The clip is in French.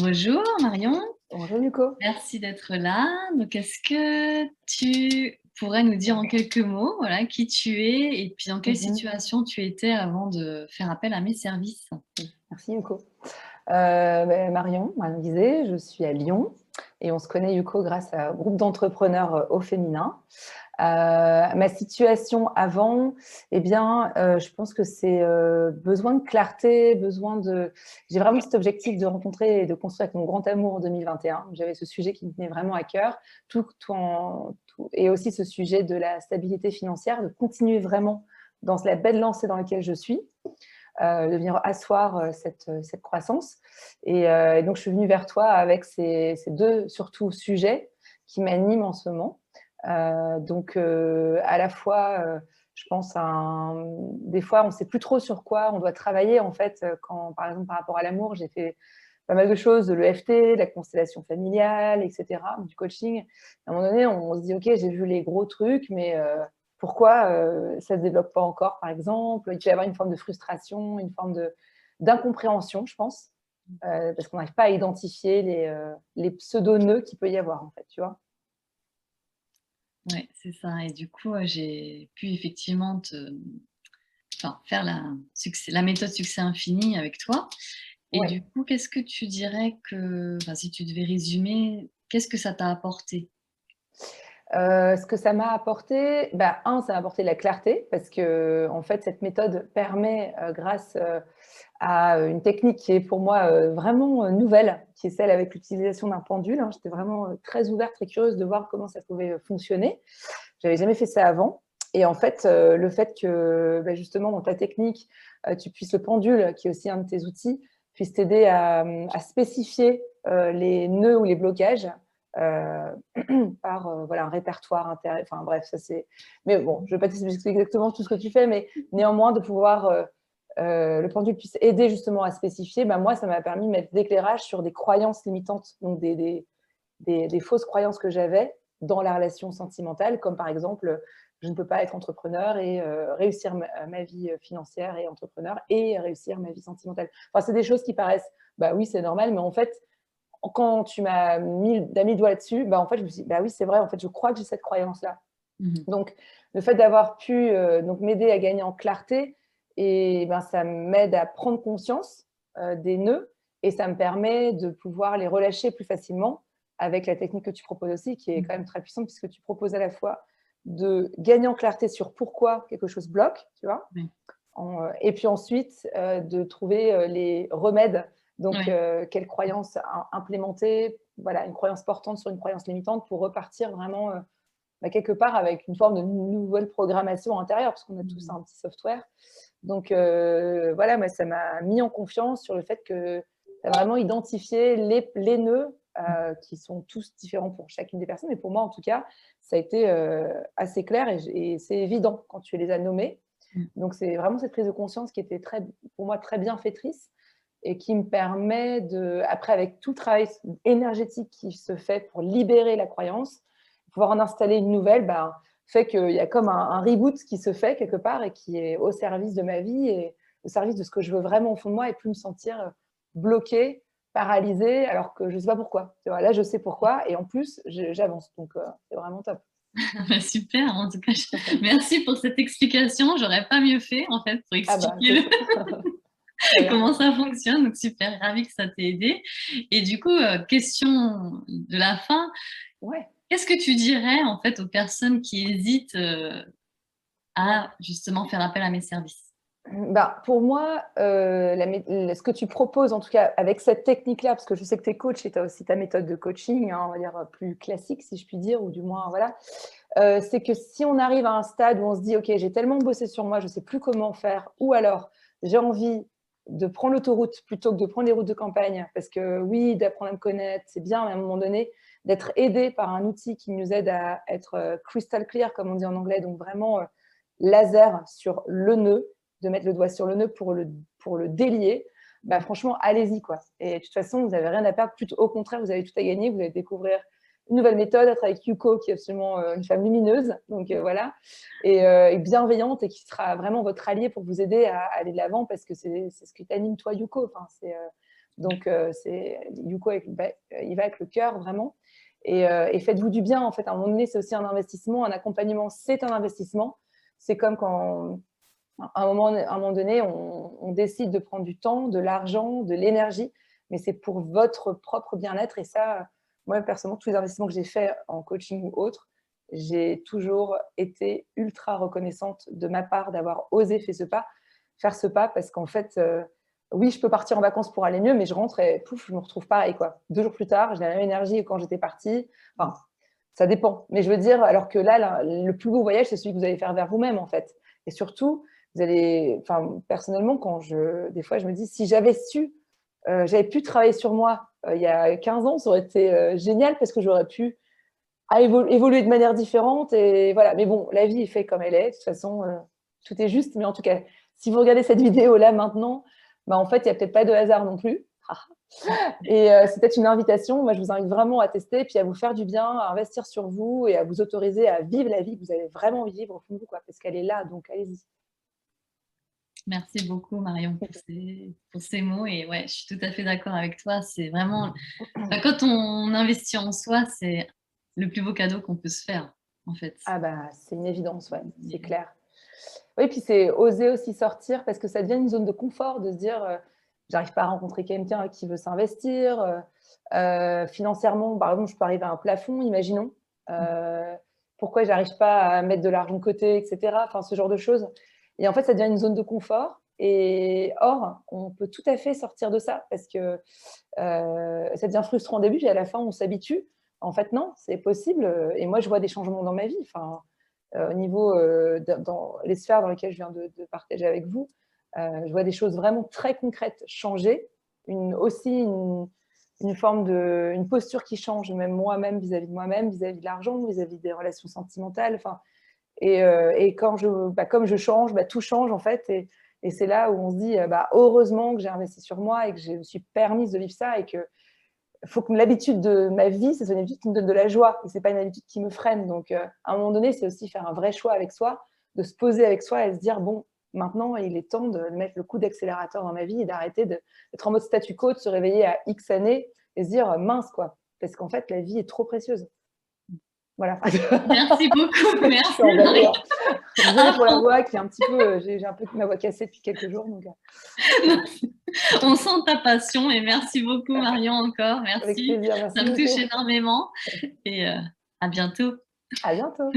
Bonjour Marion, Bonjour Nico. merci d'être là. Donc, est-ce que tu pourrais nous dire en quelques mots, voilà, qui tu es et puis dans quelle Mhm. situation tu étais avant de faire appel à mes services? Merci Yuko. Marion Guizet, je suis à Lyon et on se connaît Yuko grâce à un groupe d'entrepreneurs au féminin. Ma situation avant, eh bien, je pense que c'est besoin de clarté, J'ai vraiment cet objectif de rencontrer et de construire avec mon grand amour en 2021. J'avais ce sujet qui me tenait vraiment à cœur, et aussi ce sujet de la stabilité financière, de continuer vraiment dans la belle lancée dans laquelle je suis. De venir asseoir cette croissance. Et donc, je suis venue vers toi avec ces deux, surtout, sujets qui m'animent en ce moment. À la fois, je pense des fois, on ne sait plus trop sur quoi on doit travailler, en fait, quand, par exemple, par rapport à l'amour, j'ai fait pas mal de choses, de l'EFT, de la constellation familiale, etc., du coaching. À un moment donné, on se dit, OK, j'ai vu les gros trucs, mais pourquoi ça ne se développe pas encore, par exemple? Il peut y avoir une forme de frustration, une forme d'incompréhension, je pense, parce qu'on n'arrive pas à identifier les pseudo-nœuds qu'il peut y avoir, en fait, tu vois. Ouais, c'est ça. Et du coup, j'ai pu effectivement faire la méthode succès infini avec toi. Et Ouais. du coup, qu'est-ce que tu dirais si tu devais résumer, qu'est-ce que ça t'a apporté? Ce que ça m'a apporté, ça m'a apporté de la clarté parce que en fait, cette méthode permet, grâce, à une technique qui est pour moi, vraiment, nouvelle, qui est celle avec l'utilisation d'un pendule, hein. J'étais vraiment, très ouverte, très curieuse de voir comment ça pouvait, fonctionner. J'avais jamais fait ça avant et en fait, le fait que, justement dans ta technique, tu puisses le pendule, qui est aussi un de tes outils, puisse t'aider à spécifier, les nœuds ou les blocages, par, voilà, un répertoire enfin bref, ça c'est mais bon, je ne vais pas t'expliquer exactement tout ce que tu fais, mais néanmoins de pouvoir, le pendule puisse aider justement à spécifier, moi ça m'a permis de mettre d'éclairage sur des croyances limitantes, donc des fausses croyances que j'avais dans la relation sentimentale, comme par exemple, je ne peux pas être entrepreneur et réussir ma vie financière et entrepreneur et réussir ma vie sentimentale. Enfin, c'est des choses qui paraissent, oui, c'est normal, mais en fait, quand tu mis le doigt là-dessus, en fait, je me suis dit, oui, c'est vrai, en fait, je crois que j'ai cette croyance-là. Mmh. Donc, le fait d'avoir pu donc m'aider à gagner en clarté, et ça m'aide à prendre conscience des nœuds et ça me permet de pouvoir les relâcher plus facilement avec la technique que tu proposes aussi, qui est quand même très puissante puisque tu proposes à la fois de gagner en clarté sur pourquoi quelque chose bloque, tu vois, Ouais. et puis ensuite de trouver les remèdes. Donc, Ouais. quelle croyance implémenter, voilà, une croyance portante sur une croyance limitante pour repartir vraiment quelque part avec une forme de nouvelle programmation intérieure, parce qu'on a tous Mmh. un petit software. Donc voilà, moi, ça m'a mis en confiance sur le fait que tu as vraiment identifié les nœuds qui sont tous différents pour chacune des personnes. Mais pour moi, en tout cas, ça a été assez clair et c'est évident quand tu les as nommés. Mmh. Donc c'est vraiment cette prise de conscience qui était pour moi très bienfaitrice et qui me permet après avec tout le travail énergétique qui se fait pour libérer la croyance, pouvoir en installer une nouvelle, fait qu'il y a comme un reboot qui se fait quelque part et qui est au service de ma vie et au service de ce que je veux vraiment au fond de moi et plus me sentir bloquée, paralysée, alors que je ne sais pas pourquoi. Tu vois, là, je sais pourquoi et en plus, j'avance. Donc, c'est vraiment top. Super, en tout cas, merci pour cette explication. J'aurais pas mieux fait, en fait, pour Ah bah, expliquer écoute, très bien. comment ça fonctionne. Donc super, ravie que ça t'ait aidé. Et du coup, question de la fin, Ouais. qu'est-ce que tu dirais, en fait, aux personnes qui hésitent, Ouais. à justement faire appel à mes services? Pour moi, ce que tu proposes, en tout cas avec cette technique-là, parce que je sais que tu es coach et tu as aussi ta méthode de coaching, hein, on va dire plus classique, si je puis dire, ou du moins, voilà, c'est que si on arrive à un stade où on se dit, OK, j'ai tellement bossé sur moi, je ne sais plus comment faire, ou alors j'ai envie de prendre l'autoroute plutôt que de prendre les routes de campagne, parce que oui, d'apprendre à me connaître, c'est bien, mais à un moment donné, d'être aidé par un outil qui nous aide à être crystal clear, comme on dit en anglais, donc vraiment laser sur le nœud, de mettre le doigt sur le nœud pour le délier, franchement, allez-y, quoi. Et de toute façon, vous n'avez rien à perdre. Plutôt, au contraire, vous avez tout à gagner. Vous allez découvrir une nouvelle méthode, être avec Yuko, qui est absolument une femme lumineuse, donc voilà, et bienveillante, et qui sera vraiment votre allié pour vous aider à aller de l'avant, parce que c'est ce qui t'anime, toi, Yuko. Enfin, Donc, du coup, il va avec le cœur, vraiment. Et faites-vous du bien, en fait. À un moment donné, c'est aussi un investissement. Un accompagnement, c'est un investissement. C'est comme quand, à un moment donné, on décide de prendre du temps, de l'argent, de l'énergie, mais c'est pour votre propre bien-être. Et ça, moi, personnellement, tous les investissements que j'ai faits en coaching ou autre, j'ai toujours été ultra reconnaissante de ma part d'avoir osé faire ce pas, parce qu'en fait, oui, je peux partir en vacances pour aller mieux, mais je rentre et pouf, je me retrouve pareil, quoi. 2 jours plus tard, j'ai la même énergie que quand j'étais partie. Enfin, ça dépend. Mais je veux dire, alors que là, le plus beau voyage, c'est celui que vous allez faire vers vous-même, en fait. Et surtout, vous allez, enfin, personnellement, des fois, je me dis, si j'avais su, j'avais pu travailler sur moi il y a 15 ans, ça aurait été génial, parce que j'aurais pu évoluer de manière différente. Et voilà. Mais bon, la vie est faite comme elle est. De toute façon, tout est juste. Mais en tout cas, si vous regardez cette vidéo-là maintenant, bah, en fait, il n'y a peut-être pas de hasard non plus. Et c'est peut-être une invitation. Moi, je vous invite vraiment à tester, puis à vous faire du bien, à investir sur vous et à vous autoriser à vivre la vie que vous avez vraiment envie de vivre au fond de vous, quoi, parce qu'elle est là, donc allez-y. Merci beaucoup Marion pour ces mots, et ouais, je suis tout à fait d'accord avec toi. C'est vraiment, quand on investit en soi, c'est le plus beau cadeau qu'on peut se faire, en fait. Ah bah, c'est une évidence, ouais, c'est clair. Oui, puis c'est oser aussi sortir, parce que ça devient une zone de confort de se dire j'arrive pas à rencontrer quelqu'un qui veut s'investir. Financièrement, par exemple, je peux arriver à un plafond, imaginons. Pourquoi j'arrive pas à mettre de l'argent de côté, etc. Enfin, ce genre de choses. Et en fait, ça devient une zone de confort. Et or, on peut tout à fait sortir de ça, parce que ça devient frustrant au début, puis à la fin, on s'habitue. En fait, non, c'est possible. Et moi, je vois des changements dans ma vie. Enfin, au niveau, dans les sphères dans lesquelles je viens de partager avec vous, je vois des choses vraiment très concrètes changer. Aussi une forme une posture qui change, même moi-même, vis-à-vis de moi-même, vis-à-vis de l'argent, vis-à-vis des relations sentimentales. Enfin, et comme je change, tout change, en fait. Et c'est là où on se dit, heureusement que j'ai investi sur moi et que je me suis permise de vivre ça, et que faut que l'habitude de ma vie, ce soit une habitude qui me donne de la joie, et ce n'est pas une habitude qui me freine. Donc, à un moment donné, c'est aussi faire un vrai choix avec soi, de se poser avec soi et se dire, bon, maintenant, il est temps de mettre le coup d'accélérateur dans ma vie et d'arrêter d'être en mode statu quo, de se réveiller à X années et se dire, mince, quoi. Parce qu'en fait, la vie est trop précieuse. Voilà. Merci beaucoup, merci. Désolée pour la voix qui est un petit peu, j'ai un peu ma voix cassée depuis quelques jours. Donc... On sent ta passion, et merci beaucoup Marion encore, merci. Avec plaisir, merci ça me beaucoup. touche énormément, et à bientôt. À bientôt.